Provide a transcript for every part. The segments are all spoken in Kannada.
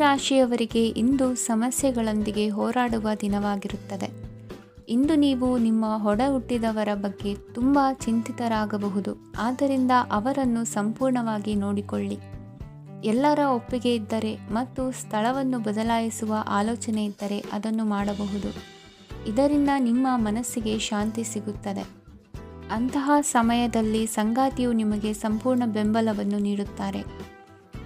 ರಾಶಿಯವರಿಗೆ ಇಂದು ಸಮಸ್ಯೆಗಳೊಂದಿಗೆ ಹೋರಾಡುವ ದಿನವಾಗಿರುತ್ತದೆ. ಇಂದು ನೀವು ನಿಮ್ಮ ಒಡ ಹುಟ್ಟಿದವರ ಬಗ್ಗೆ ತುಂಬ ಚಿಂತಿತರಾಗಬಹುದು. ಆದ್ದರಿಂದ ಅವರನ್ನು ಸಂಪೂರ್ಣವಾಗಿ ನೋಡಿಕೊಳ್ಳಿ. ಎಲ್ಲರ ಒಪ್ಪಿಗೆ ಇದ್ದರೆ ಮತ್ತು ಸ್ಥಳವನ್ನು ಬದಲಾಯಿಸುವ ಆಲೋಚನೆ ಇದ್ದರೆ ಅದನ್ನು ಮಾಡಬಹುದು. ಇದರಿಂದ ನಿಮ್ಮ ಮನಸ್ಸಿಗೆ ಶಾಂತಿ ಸಿಗುತ್ತದೆ. ಅಂತಹ ಸಮಯದಲ್ಲಿ ಸಂಗಾತಿಯು ನಿಮಗೆ ಸಂಪೂರ್ಣ ಬೆಂಬಲವನ್ನು ನೀಡುತ್ತಾರೆ.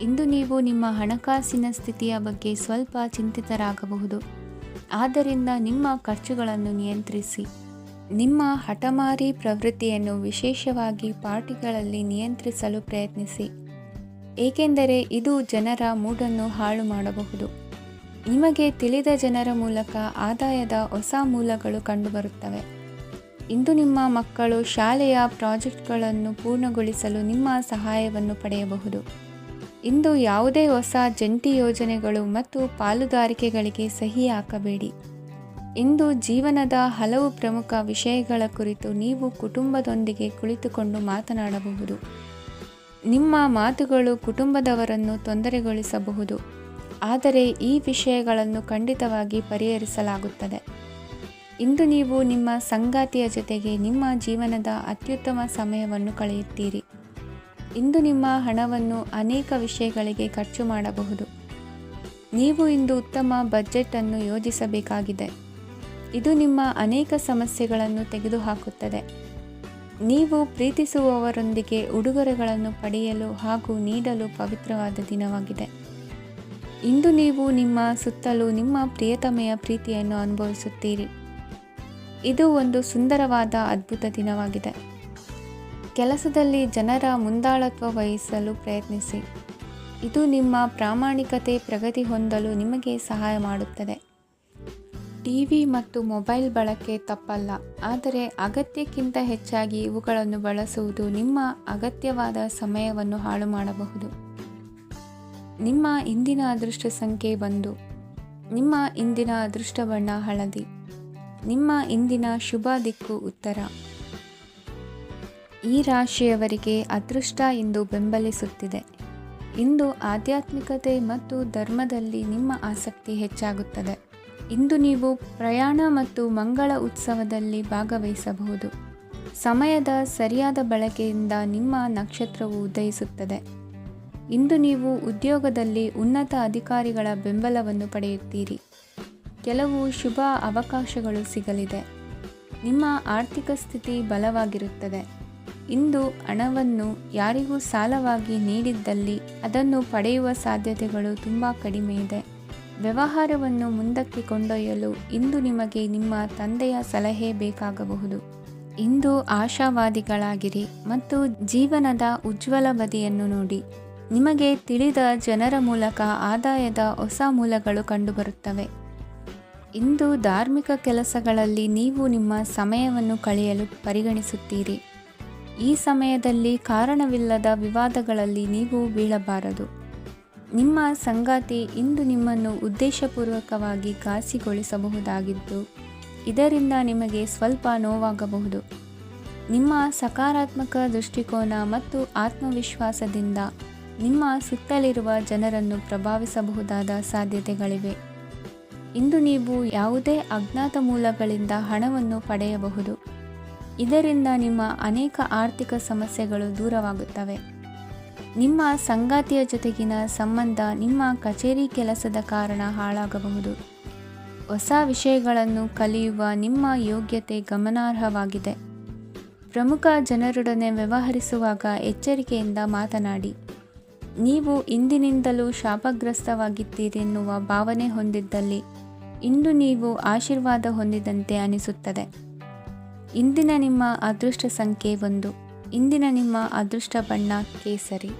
ಇಂದು ನೀವು ನಿಮ್ಮ ಹಣಕಾಸಿನ ಸ್ಥಿತಿಯ ಬಗ್ಗೆ ಸ್ವಲ್ಪ ಚಿಂತಿತರಾಗಬಹುದು. ಆದ್ದರಿಂದ ನಿಮ್ಮ ಖರ್ಚುಗಳನ್ನು ನಿಯಂತ್ರಿಸಿ. ನಿಮ್ಮ ಹಠಮಾರಿ ಪ್ರವೃತ್ತಿಯನ್ನು ವಿಶೇಷವಾಗಿ ಪಾರ್ಟಿಗಳಲ್ಲಿ ನಿಯಂತ್ರಿಸಲು ಪ್ರಯತ್ನಿಸಿ, ಏಕೆಂದರೆ ಇದು ಜನರ ಮೂಡನ್ನು ಹಾಳು ಮಾಡಬಹುದು. ನಿಮಗೆ ತಿಳಿದ ಜನರ ಮೂಲಕ ಆದಾಯದ ಹೊಸ ಮೂಲಗಳು ಕಂಡುಬರುತ್ತವೆ. ಇಂದು ನಿಮ್ಮ ಮಕ್ಕಳು ಶಾಲೆಯ ಪ್ರಾಜೆಕ್ಟ್ಗಳನ್ನು ಪೂರ್ಣಗೊಳಿಸಲು ನಿಮ್ಮ ಸಹಾಯವನ್ನು ಪಡೆಯಬಹುದು. ಇಂದು ಯಾವುದೇ ಹೊಸ ಜಂಟಿ ಯೋಜನೆಗಳು ಮತ್ತು ಪಾಲುದಾರಿಕೆಗಳಿಗೆ ಸಹಿ ಹಾಕಬೇಡಿ. ಇಂದು ಜೀವನದ ಹಲವು ಪ್ರಮುಖ ವಿಷಯಗಳ ಕುರಿತು ನೀವು ಕುಟುಂಬದೊಂದಿಗೆ ಕುಳಿತುಕೊಂಡು ಮಾತನಾಡಬಹುದು. ನಿಮ್ಮ ಮಾತುಗಳು ಕುಟುಂಬದವರನ್ನು ತೊಂದರೆಗೊಳಿಸಬಹುದು, ಆದರೆ ಈ ವಿಷಯಗಳನ್ನು ಖಂಡಿತವಾಗಿ ಪರಿಹರಿಸಲಾಗುತ್ತದೆ. ಇಂದು ನೀವು ನಿಮ್ಮ ಸಂಗಾತಿಯ ಜೊತೆಗೆ ನಿಮ್ಮ ಜೀವನದ ಅತ್ಯುತ್ತಮ ಸಮಯವನ್ನು ಕಳೆಯುತ್ತೀರಿ. ಇಂದು ನಿಮ್ಮ ಹಣವನ್ನು ಅನೇಕ ವಿಷಯಗಳಿಗೆ ಖರ್ಚು ಮಾಡಬಹುದು. ನೀವು ಇಂದು ಉತ್ತಮ ಬಜೆಟ್ ಅನ್ನು ಯೋಜಿಸಬೇಕಾಗಿದೆ. ಇದು ನಿಮ್ಮ ಅನೇಕ ಸಮಸ್ಯೆಗಳನ್ನು ತೆಗೆದುಹಾಕುತ್ತದೆ. ನೀವು ಪ್ರೀತಿಸುವವರೊಂದಿಗೆ ಉಡುಗೊರೆಗಳನ್ನು ಪಡೆಯಲು ಹಾಗೂ ನೀಡಲು ಪವಿತ್ರವಾದ ದಿನವಾಗಿದೆ. ಇಂದು ನೀವು ನಿಮ್ಮ ಸುತ್ತಲೂ ನಿಮ್ಮ ಪ್ರಿಯತಮೆಯ ಪ್ರೀತಿಯನ್ನು ಅನುಭವಿಸುತ್ತೀರಿ. ಇದು ಒಂದು ಸುಂದರವಾದ ಅದ್ಭುತ ದಿನವಾಗಿದೆ. ಕೆಲಸದಲ್ಲಿ ಜನರ ಮುಂದಾಳತ್ವ ವಹಿಸಲು ಪ್ರಯತ್ನಿಸಿ. ಇದು ನಿಮ್ಮ ಪ್ರಾಮಾಣಿಕತೆ ಪ್ರಗತಿ ಹೊಂದಲು ನಿಮಗೆ ಸಹಾಯ ಮಾಡುತ್ತದೆ. ಟಿವಿ ಮತ್ತು ಮೊಬೈಲ್ ಬಳಕೆ ತಪ್ಪಲ್ಲ, ಆದರೆ ಅಗತ್ಯಕ್ಕಿಂತ ಹೆಚ್ಚಾಗಿ ಇವುಗಳನ್ನು ಬಳಸುವುದು ನಿಮ್ಮ ಅಗತ್ಯವಾದ ಸಮಯವನ್ನು ಹಾಳು ಮಾಡಬಹುದು. ನಿಮ್ಮ ಇಂದಿನ ಅದೃಷ್ಟ ಸಂಖ್ಯೆ 1. ನಿಮ್ಮ ಇಂದಿನ ಅದೃಷ್ಟ ಬಣ್ಣ ಹಳದಿ. ನಿಮ್ಮ ಇಂದಿನ ಶುಭ ದಿಕ್ಕು ಉತ್ತರ. ಈ ರಾಶಿಯವರಿಗೆ ಅದೃಷ್ಟ ಇಂದು ಬೆಂಬಲಿಸುತ್ತಿದೆ. ಇಂದು ಆಧ್ಯಾತ್ಮಿಕತೆ ಮತ್ತು ಧರ್ಮದಲ್ಲಿ ನಿಮ್ಮ ಆಸಕ್ತಿ ಹೆಚ್ಚಾಗುತ್ತದೆ. ಇಂದು ನೀವು ಪ್ರಯಾಣ ಮತ್ತು ಮಂಗಳ ಉತ್ಸವದಲ್ಲಿ ಭಾಗವಹಿಸಬಹುದು. ಸಮಯದ ಸರಿಯಾದ ಬಳಕೆಯಿಂದ ನಿಮ್ಮ ನಕ್ಷತ್ರವು ಉದಯಿಸುತ್ತದೆ. ಇಂದು ನೀವು ಉದ್ಯೋಗದಲ್ಲಿ ಉನ್ನತ ಅಧಿಕಾರಿಗಳ ಬೆಂಬಲವನ್ನು ಪಡೆಯುತ್ತೀರಿ. ಕೆಲವು ಶುಭ ಅವಕಾಶಗಳು ಸಿಗಲಿದೆ. ನಿಮ್ಮ ಆರ್ಥಿಕ ಸ್ಥಿತಿ ಬಲವಾಗಿರುತ್ತದೆ. ಇಂದು ಹಣವನ್ನು ಯಾರಿಗೂ ಸಾಲವಾಗಿ ನೀಡಿದ್ದಲ್ಲಿ ಅದನ್ನು ಪಡೆಯುವ ಸಾಧ್ಯತೆಗಳು ತುಂಬ ಕಡಿಮೆ ಇದೆ. ವ್ಯವಹಾರವನ್ನು ಮುಂದಕ್ಕೆ ಕೊಂಡೊಯ್ಯಲು ಇಂದು ನಿಮಗೆ ನಿಮ್ಮ ತಂದೆಯ ಸಲಹೆ ಬೇಕಾಗಬಹುದು. ಇಂದು ಆಶಾವಾದಿಗಳಾಗಿರಿ ಮತ್ತು ಜೀವನದ ಉಜ್ವಲ ಬದಿಯನ್ನು ನೋಡಿ. ನಿಮಗೆ ತಿಳಿದ ಜನರ ಮೂಲಕ ಆದಾಯದ ಹೊಸ ಮೂಲಗಳು ಕಂಡುಬರುತ್ತವೆ. ಇಂದು ಧಾರ್ಮಿಕ ಕೆಲಸಗಳಲ್ಲಿ ನೀವು ನಿಮ್ಮ ಸಮಯವನ್ನು ಕಳೆಯಲು ಪರಿಗಣಿಸುತ್ತೀರಿ. ಈ ಸಮಯದಲ್ಲಿ ಕಾರಣವಿಲ್ಲದ ವಿವಾದಗಳಲ್ಲಿ ನೀವು ಬೀಳಬಾರದು. ನಿಮ್ಮ ಸಂಗಾತಿ ಇಂದು ನಿಮ್ಮನ್ನು ಉದ್ದೇಶಪೂರ್ವಕವಾಗಿ ಘಾಸಿಗೊಳಿಸಬಹುದಾಗಿದ್ದು, ಇದರಿಂದ ನಿಮಗೆ ಸ್ವಲ್ಪ ನೋವಾಗಬಹುದು. ನಿಮ್ಮ ಸಕಾರಾತ್ಮಕ ದೃಷ್ಟಿಕೋನ ಮತ್ತು ಆತ್ಮವಿಶ್ವಾಸದಿಂದ ನಿಮ್ಮ ಸುತ್ತಲಿರುವ ಜನರನ್ನು ಪ್ರಭಾವಿಸಬಹುದಾದ ಸಾಧ್ಯತೆಗಳಿವೆ. ಇಂದು ನೀವು ಯಾವುದೇ ಅಜ್ಞಾತ ಮೂಲಗಳಿಂದ ಹಣವನ್ನು ಪಡೆಯಬಹುದು. ಇದರಿಂದ ನಿಮ್ಮ ಅನೇಕ ಆರ್ಥಿಕ ಸಮಸ್ಯೆಗಳು ದೂರವಾಗುತ್ತವೆ. ನಿಮ್ಮ ಸಂಗಾತಿಯ ಜೊತೆಗಿನ ಸಂಬಂಧ ನಿಮ್ಮ ಕಚೇರಿ ಕೆಲಸದ ಕಾರಣ ಹಾಳಾಗಬಹುದು. ಹೊಸ ವಿಷಯಗಳನ್ನು ಕಲಿಯುವ ನಿಮ್ಮ ಯೋಗ್ಯತೆ ಗಮನಾರ್ಹವಾಗಿದೆ. ಪ್ರಮುಖ ಜನರೊಡನೆ ವ್ಯವಹರಿಸುವಾಗ ಎಚ್ಚರಿಕೆಯಿಂದ ಮಾತನಾಡಿ. ನೀವು ಇಂದಿನಿಂದಲೂ ಶಾಪಗ್ರಸ್ತವಾಗಿದ್ದೀರೆನ್ನುವ ಭಾವನೆ ಹೊಂದಿದ್ದಲ್ಲಿ ಇಂದು ನೀವು ಆಶೀರ್ವಾದ ಹೊಂದಿದಂತೆ ಅನಿಸುತ್ತದೆ. ಇಂದಿನ ನಿಮ್ಮ ಅದೃಷ್ಟ ಸಂಖ್ಯೆ 1. ಇಂದಿನ ನಿಮ್ಮ ಅದೃಷ್ಟ ಬಣ್ಣ ಕೇಸರಿ.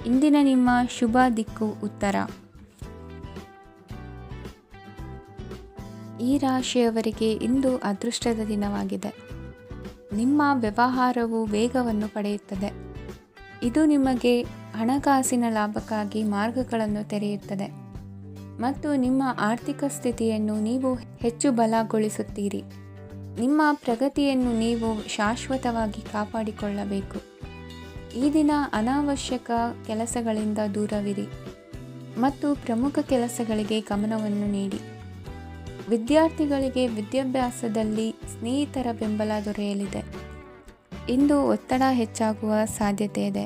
ಇಂದಿನ ನಿಮ್ಮ ಶುಭ ದಿಕ್ಕು ಉತ್ತರ. ಈ ರಾಶಿಯವರಿಗೆ ಇಂದು ಅದೃಷ್ಟದ ದಿನವಾಗಿದೆ. ನಿಮ್ಮ ವ್ಯವಹಾರವು ವೇಗವನ್ನು ಪಡೆಯುತ್ತದೆ. ಇದು ನಿಮಗೆ ಹಣಕಾಸಿನ ಲಾಭಕ್ಕಾಗಿ ಮಾರ್ಗಗಳನ್ನು ತೆರೆಯುತ್ತದೆ ಮತ್ತು ನಿಮ್ಮ ಆರ್ಥಿಕ ಸ್ಥಿತಿಯನ್ನು ನೀವು ಹೆಚ್ಚು ಬಲಗೊಳಿಸುತ್ತೀರಿ. ನಿಮ್ಮ ಪ್ರಗತಿಯನ್ನು ನೀವು ಶಾಶ್ವತವಾಗಿ ಕಾಪಾಡಿಕೊಳ್ಳಬೇಕು. ಈ ದಿನ ಅನಾವಶ್ಯಕ ಕೆಲಸಗಳಿಂದ ದೂರವಿರಿ. ಮತ್ತು ಪ್ರಮುಖ ಕೆಲಸಗಳಿಗೆ ಗಮನವನ್ನು ನೀಡಿ. ವಿದ್ಯಾರ್ಥಿಗಳಿಗೆ ವಿದ್ಯಾಭ್ಯಾಸದಲ್ಲಿ ಸ್ನೇಹಿತರ ಬೆಂಬಲ ದೊರೆಯಲಿದೆ. ಇಂದು ಒತ್ತಡ ಹೆಚ್ಚಾಗುವ ಸಾಧ್ಯತೆ ಇದೆ.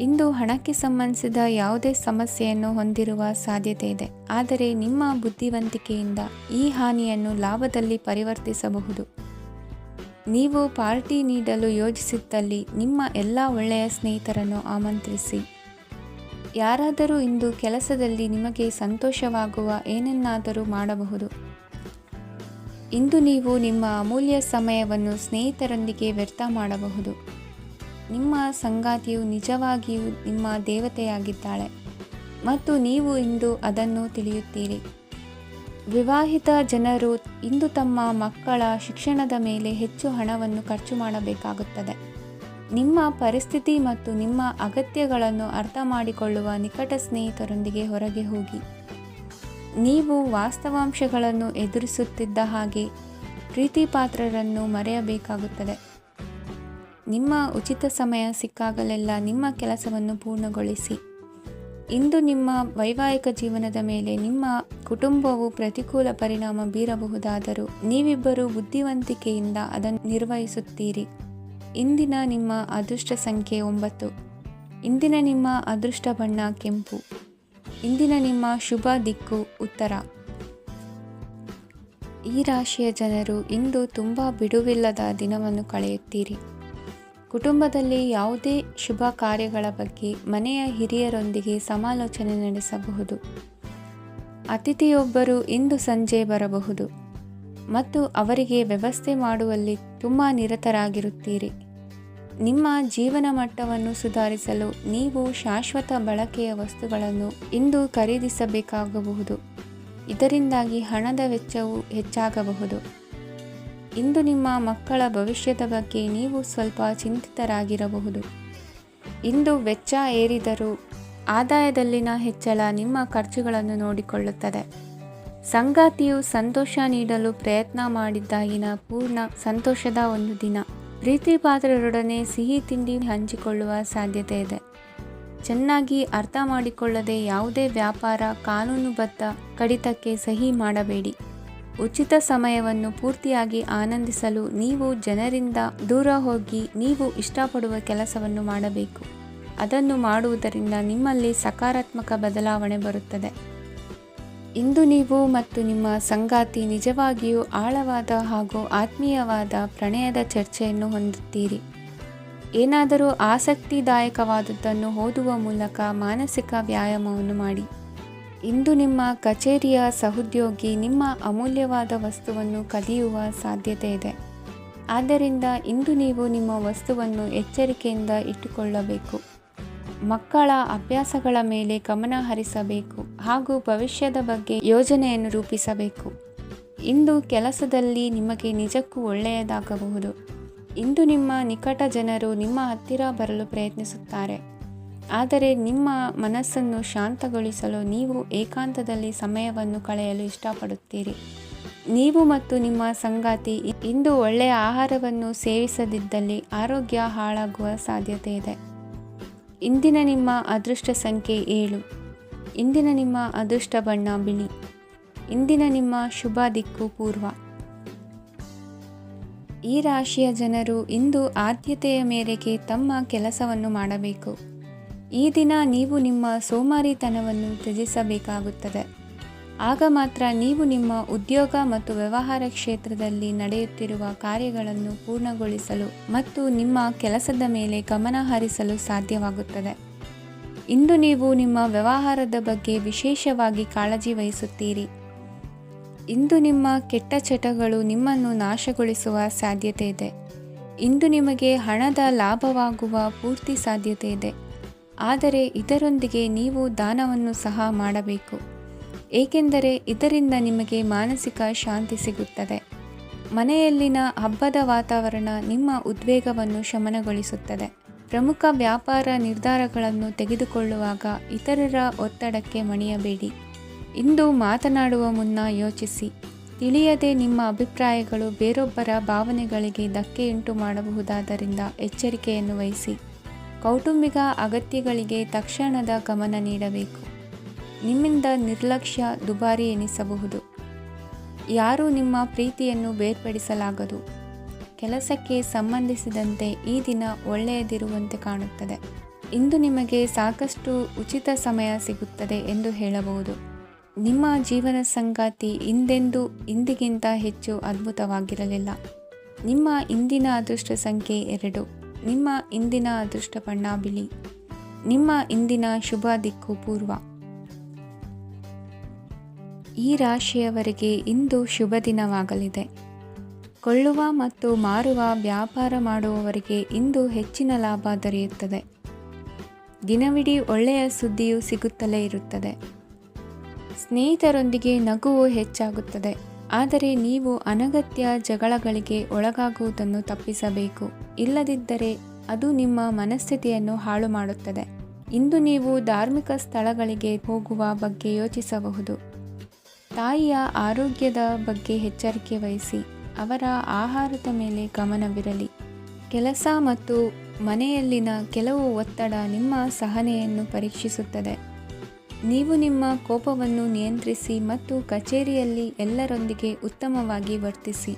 ಇಂದು ಹಣಕ್ಕೆ ಸಂಬಂಧಿಸಿದ ಯಾವುದೇ ಸಮಸ್ಯೆಯನ್ನು ಹೊಂದಿರುವ ಸಾಧ್ಯತೆ ಇದೆ. ಆದರೆ ನಿಮ್ಮ ಬುದ್ಧಿವಂತಿಕೆಯಿಂದ ಈ ಹಾನಿಯನ್ನು ಲಾಭದಲ್ಲಿ ಪರಿವರ್ತಿಸಬಹುದು. ನೀವು ಪಾರ್ಟಿ ನೀಡಲು ಯೋಜಿಸಿದ್ದಲ್ಲಿ ನಿಮ್ಮ ಎಲ್ಲ ಒಳ್ಳೆಯ ಸ್ನೇಹಿತರನ್ನು ಆಮಂತ್ರಿಸಿ. ಯಾರಾದರೂ ಇಂದು ಕೆಲಸದಲ್ಲಿ ನಿಮಗೆ ಸಂತೋಷವಾಗುವ ಏನನ್ನಾದರೂ ಮಾಡಬಹುದು. ಇಂದು ನೀವು ನಿಮ್ಮ ಅಮೂಲ್ಯ ಸಮಯವನ್ನು ಸ್ನೇಹಿತರೊಂದಿಗೆ ವ್ಯರ್ಥ ಮಾಡಬಹುದು. ನಿಮ್ಮ ಸಂಗಾತಿಯು ನಿಜವಾಗಿಯೂ ನಿಮ್ಮ ದೇವತೆಯಾಗಿದ್ದಾಳೆ ಮತ್ತು ನೀವು ಇಂದು ಅದನ್ನು ತಿಳಿಯುತ್ತೀರಿ. ವಿವಾಹಿತ ಜನರು ಇಂದು ತಮ್ಮ ಮಕ್ಕಳ ಶಿಕ್ಷಣದ ಮೇಲೆ ಹೆಚ್ಚು ಹಣವನ್ನು ಖರ್ಚು ಮಾಡಬೇಕಾಗುತ್ತದೆ. ನಿಮ್ಮ ಪರಿಸ್ಥಿತಿ ಮತ್ತು ನಿಮ್ಮ ಅಗತ್ಯಗಳನ್ನು ಅರ್ಥ ಮಾಡಿಕೊಳ್ಳುವ ನಿಕಟ ಸ್ನೇಹಿತರೊಂದಿಗೆ ಹೊರಗೆ ಹೋಗಿ. ನೀವು ವಾಸ್ತವಾಂಶಗಳನ್ನು ಎದುರಿಸುತ್ತಿದ್ದ ಹಾಗೆ ಪ್ರೀತಿಪಾತ್ರರನ್ನು ಮರೆಯಬೇಕಾಗುತ್ತದೆ. ನಿಮ್ಮ ಉಚಿತ ಸಮಯ ಸಿಕ್ಕಾಗಲೆಲ್ಲ ನಿಮ್ಮ ಕೆಲಸವನ್ನು ಪೂರ್ಣಗೊಳಿಸಿ. ಇಂದು ನಿಮ್ಮ ವೈವಾಹಿಕ ಜೀವನದ ಮೇಲೆ ನಿಮ್ಮ ಕುಟುಂಬವು ಪ್ರತಿಕೂಲ ಪರಿಣಾಮ ಬೀರಬಹುದಾದರೂ ನೀವಿಬ್ಬರು ಬುದ್ಧಿವಂತಿಕೆಯಿಂದ ಅದನ್ನು ನಿರ್ವಹಿಸುತ್ತೀರಿ. ಇಂದಿನ ನಿಮ್ಮ ಅದೃಷ್ಟ ಸಂಖ್ಯೆ 9. ಇಂದಿನ ನಿಮ್ಮ ಅದೃಷ್ಟ ಬಣ್ಣ ಕೆಂಪು. ಇಂದಿನ ನಿಮ್ಮ ಶುಭ ದಿಕ್ಕು ಉತ್ತರ. ಈ ರಾಶಿಯ ಜನರು ಇಂದು ತುಂಬ ಬಿಡುವಿಲ್ಲದ ದಿನವನ್ನು ಕಳೆಯುತ್ತೀರಿ. ಕುಟುಂಬದಲ್ಲಿ ಯಾವುದೇ ಶುಭ ಕಾರ್ಯಗಳ ಬಗ್ಗೆ ಮನೆಯ ಹಿರಿಯರೊಂದಿಗೆ ಸಮಾಲೋಚನೆ ನಡೆಸಬಹುದು. ಅತಿಥಿಯೊಬ್ಬರು ಇಂದು ಸಂಜೆ ಬರಬಹುದು ಮತ್ತು ಅವರಿಗೆ ವ್ಯವಸ್ಥೆ ಮಾಡುವಲ್ಲಿ ತುಂಬ ನಿರತರಾಗಿರುತ್ತೀರಿ. ನಿಮ್ಮ ಜೀವನ ಮಟ್ಟವನ್ನು ಸುಧಾರಿಸಲು ನೀವು ಶಾಶ್ವತ ಬಳಕೆಯ ವಸ್ತುಗಳನ್ನು ಇಂದು ಖರೀದಿಸಬೇಕಾಗಬಹುದು. ಇದರಿಂದಾಗಿ ಹಣದ ವೆಚ್ಚವು ಹೆಚ್ಚಾಗಬಹುದು. ಇಂದು ನಿಮ್ಮ ಮಕ್ಕಳ ಭವಿಷ್ಯದ ಬಗ್ಗೆ ನೀವು ಸ್ವಲ್ಪ ಚಿಂತಿತರಾಗಿರಬಹುದು. ಇಂದು ವೆಚ್ಚ ಏರಿದರೂ ಆದಾಯದಲ್ಲಿನ ಹೆಚ್ಚಳ ನಿಮ್ಮ ಖರ್ಚುಗಳನ್ನು ನೋಡಿಕೊಳ್ಳುತ್ತದೆ. ಸಂಗಾತಿಯು ಸಂತೋಷ ನೀಡಲು ಪ್ರಯತ್ನ ಮಾಡಿದ್ದಾಗಿನ ಪೂರ್ಣ ಸಂತೋಷದ ಒಂದು ದಿನ. ಪ್ರೀತಿಪಾತ್ರರೊಡನೆ ಸಿಹಿ ತಿಂಡಿ ಹಂಚಿಕೊಳ್ಳುವ ಸಾಧ್ಯತೆ ಇದೆ. ಚೆನ್ನಾಗಿ ಅರ್ಥ ಮಾಡಿಕೊಳ್ಳದೆ ಯಾವುದೇ ವ್ಯಾಪಾರ ಕಾನೂನುಬದ್ಧ ಕಡಿತಕ್ಕೆ ಸಹಿ ಮಾಡಬೇಡಿ. ಉಚಿತ ಸಮಯವನ್ನು ಪೂರ್ತಿಯಾಗಿ ಆನಂದಿಸಲು ನೀವು ಜನರಿಂದ ದೂರ ಹೋಗಿ ನೀವು ಇಷ್ಟಪಡುವ ಕೆಲಸವನ್ನು ಮಾಡಬೇಕು. ಅದನ್ನು ಮಾಡುವುದರಿಂದ ನಿಮ್ಮಲ್ಲಿ ಸಕಾರಾತ್ಮಕ ಬದಲಾವಣೆ ಬರುತ್ತದೆ. ಇಂದು ನೀವು ಮತ್ತು ನಿಮ್ಮ ಸಂಗಾತಿ ನಿಜವಾಗಿಯೂ ಆಳವಾದ ಹಾಗೂ ಆತ್ಮೀಯವಾದ ಪ್ರಣಯದ ಚರ್ಚೆಯನ್ನು ಹೊಂದುತ್ತೀರಿ. ಏನಾದರೂ ಆಸಕ್ತಿದಾಯಕವಾದದ್ದನ್ನು ಓದುವ ಮೂಲಕ ಮಾನಸಿಕ ವ್ಯಾಯಾಮವನ್ನು ಮಾಡಿ. ಇಂದು ನಿಮ್ಮ ಕಚೇರಿಯ ಸಹೋದ್ಯೋಗಿ ನಿಮ್ಮ ಅಮೂಲ್ಯವಾದ ವಸ್ತುವನ್ನು ಕದಿಯುವ ಸಾಧ್ಯತೆ ಇದೆ. ಆದ್ದರಿಂದ ಇಂದು ನೀವು ನಿಮ್ಮ ವಸ್ತುವನ್ನು ಎಚ್ಚರಿಕೆಯಿಂದ ಇಟ್ಟುಕೊಳ್ಳಬೇಕು. ಮಕ್ಕಳ ಅಭ್ಯಾಸಗಳ ಮೇಲೆ ಗಮನ ಹರಿಸಬೇಕು ಹಾಗೂ ಭವಿಷ್ಯದ ಬಗ್ಗೆ ಯೋಜನೆಯನ್ನು ರೂಪಿಸಬೇಕು. ಇಂದು ಕೆಲಸದಲ್ಲಿ ನಿಮಗೆ ನಿಜಕ್ಕೂ ಒಳ್ಳೆಯದಾಗಬಹುದು. ಇಂದು ನಿಮ್ಮ ನಿಕಟ ಜನರು ನಿಮ್ಮ ಹತ್ತಿರ ಬರಲು ಪ್ರಯತ್ನಿಸುತ್ತಾರೆ. ಆದರೆ ನಿಮ್ಮ ಮನಸ್ಸನ್ನು ಶಾಂತಗೊಳಿಸಲು ನೀವು ಏಕಾಂತದಲ್ಲಿ ಸಮಯವನ್ನು ಕಳೆಯಲು ಇಷ್ಟಪಡುತ್ತೀರಿ. ನೀವು ಮತ್ತು ನಿಮ್ಮ ಸಂಗಾತಿ ಇಂದು ಒಳ್ಳೆಯ ಆಹಾರವನ್ನು ಸೇವಿಸದಿದ್ದಲ್ಲಿ ಆರೋಗ್ಯ ಹಾಳಾಗುವ ಸಾಧ್ಯತೆ ಇದೆ. ಇಂದಿನ ನಿಮ್ಮ ಅದೃಷ್ಟ ಸಂಖ್ಯೆ 7. ಇಂದಿನ ನಿಮ್ಮ ಅದೃಷ್ಟ ಬಣ್ಣ ಬಿಳಿ. ಇಂದಿನ ನಿಮ್ಮ ಶುಭ ದಿಕ್ಕು ಪೂರ್ವ. ಈ ರಾಶಿಯ ಜನರು ಇಂದು ಆದ್ಯತೆಯ ಮೇರೆಗೆ ತಮ್ಮ ಕೆಲಸವನ್ನು ಮಾಡಬೇಕು. ಈ ದಿನ ನೀವು ನಿಮ್ಮ ಸೋಮಾರಿತನವನ್ನು ತ್ಯಜಿಸಬೇಕಾಗುತ್ತದೆ. ಆಗ ಮಾತ್ರ ನೀವು ನಿಮ್ಮ ಉದ್ಯೋಗ ಮತ್ತು ವ್ಯವಹಾರ ಕ್ಷೇತ್ರದಲ್ಲಿ ನಡೆಯುತ್ತಿರುವ ಕಾರ್ಯಗಳನ್ನು ಪೂರ್ಣಗೊಳಿಸಲು ಮತ್ತು ನಿಮ್ಮ ಕೆಲಸದ ಮೇಲೆ ಗಮನ ಹರಿಸಲು ಸಾಧ್ಯವಾಗುತ್ತದೆ. ಇಂದು ನೀವು ನಿಮ್ಮ ವ್ಯವಹಾರದ ಬಗ್ಗೆ ವಿಶೇಷವಾಗಿ ಕಾಳಜಿ ವಹಿಸುತ್ತೀರಿ. ಇಂದು ನಿಮ್ಮ ಕೆಟ್ಟ ಚಟಗಳು ನಿಮ್ಮನ್ನು ನಾಶಗೊಳಿಸುವ ಸಾಧ್ಯತೆ ಇದೆ. ಇಂದು ನಿಮಗೆ ಹಣದ ಲಾಭವಾಗುವ ಪೂರ್ತಿ ಸಾಧ್ಯತೆ ಇದೆ. ಆದರೆ ಇದರೊಂದಿಗೆ ನೀವು ದಾನವನ್ನು ಸಹ ಮಾಡಬೇಕು, ಏಕೆಂದರೆ ಇದರಿಂದ ನಿಮಗೆ ಮಾನಸಿಕ ಶಾಂತಿ ಸಿಗುತ್ತದೆ. ಮನೆಯಲ್ಲಿನ ಹಬ್ಬದ ವಾತಾವರಣ ನಿಮ್ಮ ಉದ್ವೇಗವನ್ನು ಶಮನಗೊಳಿಸುತ್ತದೆ. ಪ್ರಮುಖ ವ್ಯಾಪಾರ ನಿರ್ಧಾರಗಳನ್ನು ತೆಗೆದುಕೊಳ್ಳುವಾಗ ಇತರರ ಒತ್ತಡಕ್ಕೆ ಮಣಿಯಬೇಡಿ. ಇಂದು ಮಾತನಾಡುವ ಮುನ್ನ ಯೋಚಿಸಿ. ತಿಳಿಯದೆ ನಿಮ್ಮ ಅಭಿಪ್ರಾಯಗಳು ಬೇರೊಬ್ಬರ ಭಾವನೆಗಳಿಗೆ ಧಕ್ಕೆಯುಂಟು ಮಾಡಬಹುದಾದ್ದರಿಂದ ಎಚ್ಚರಿಕೆಯನ್ನು ವಹಿಸಿ. ಕೌಟುಂಬಿಕ ಅಗತ್ಯಗಳಿಗೆ ತಕ್ಷಣದ ಗಮನ ನೀಡಬೇಕು. ನಿಮ್ಮಿಂದ ನಿರ್ಲಕ್ಷ್ಯ ದುಬಾರಿ ಎನಿಸಬಹುದು. ಯಾರೂ ನಿಮ್ಮ ಪ್ರೀತಿಯನ್ನು ಬೇರ್ಪಡಿಸಲಾಗದು. ಕೆಲಸಕ್ಕೆ ಸಂಬಂಧಿಸಿದಂತೆ ಈ ದಿನ ಒಳ್ಳೆಯದಿರುವಂತೆ ಕಾಣುತ್ತದೆ. ಇಂದು ನಿಮಗೆ ಸಾಕಷ್ಟು ಉಚಿತ ಸಮಯ ಸಿಗುತ್ತದೆ ಎಂದು ಹೇಳಬಹುದು. ನಿಮ್ಮ ಜೀವನ ಸಂಗಾತಿ ಇಂದಿಗಿಂತ ಹೆಚ್ಚು ಅದ್ಭುತವಾಗಿರಲಿಲ್ಲ. ನಿಮ್ಮ ಇಂದಿನ ಅದೃಷ್ಟ ಸಂಖ್ಯೆ 2. ನಿಮ್ಮ ಇಂದಿನ ಅದೃಷ್ಟ ಬಣ್ಣ ಬಿಳಿ. ನಿಮ್ಮ ಇಂದಿನ ಶುಭ ದಿಕ್ಕು ಪೂರ್ವ. ಈ ರಾಶಿಯವರಿಗೆ ಇಂದು ಶುಭ ದಿನವಾಗಲಿದೆ. ಕೊಳ್ಳುವ ಮತ್ತು ಮಾರುವ ವ್ಯಾಪಾರ ಮಾಡುವವರಿಗೆ ಇಂದು ಹೆಚ್ಚಿನ ಲಾಭ ದೊರೆಯುತ್ತದೆ. ದಿನವಿಡೀ ಒಳ್ಳೆಯ ಸುದ್ದಿಯು ಸಿಗುತ್ತಲೇ ಇರುತ್ತದೆ. ಸ್ನೇಹಿತರೊಂದಿಗೆ ನಗುವು ಹೆಚ್ಚಾಗುತ್ತದೆ. ಆದರೆ ನೀವು ಅನಗತ್ಯ ಜಗಳಗಳಿಗೆ ಒಳಗಾಗುವುದನ್ನು ತಪ್ಪಿಸಬೇಕು. ಇಲ್ಲದಿದ್ದರೆ ಅದು ನಿಮ್ಮ ಮನಸ್ಥಿತಿಯನ್ನು ಹಾಳು ಮಾಡುತ್ತದೆ. ಇಂದು ನೀವು ಧಾರ್ಮಿಕ ಸ್ಥಳಗಳಿಗೆ ಹೋಗುವ ಬಗ್ಗೆ ಯೋಚಿಸಬಹುದು. ತಾಯಿಯ ಆರೋಗ್ಯದ ಬಗ್ಗೆ ಎಚ್ಚರಿಕೆ ವಹಿಸಿ. ಅವರ ಆಹಾರದ ಮೇಲೆ ಗಮನವಿರಲಿ. ಕೆಲಸ ಮತ್ತು ಮನೆಯಲ್ಲಿನ ಕೆಲವು ಒತ್ತಡ ನಿಮ್ಮ ಸಹನೆಯನ್ನು ಪರೀಕ್ಷಿಸುತ್ತದೆ. ನೀವು ನಿಮ್ಮ ಕೋಪವನ್ನು ನಿಯಂತ್ರಿಸಿ ಮತ್ತು ಕಚೇರಿಯಲ್ಲಿ ಎಲ್ಲರೊಂದಿಗೆ ಉತ್ತಮವಾಗಿ ವರ್ತಿಸಿ.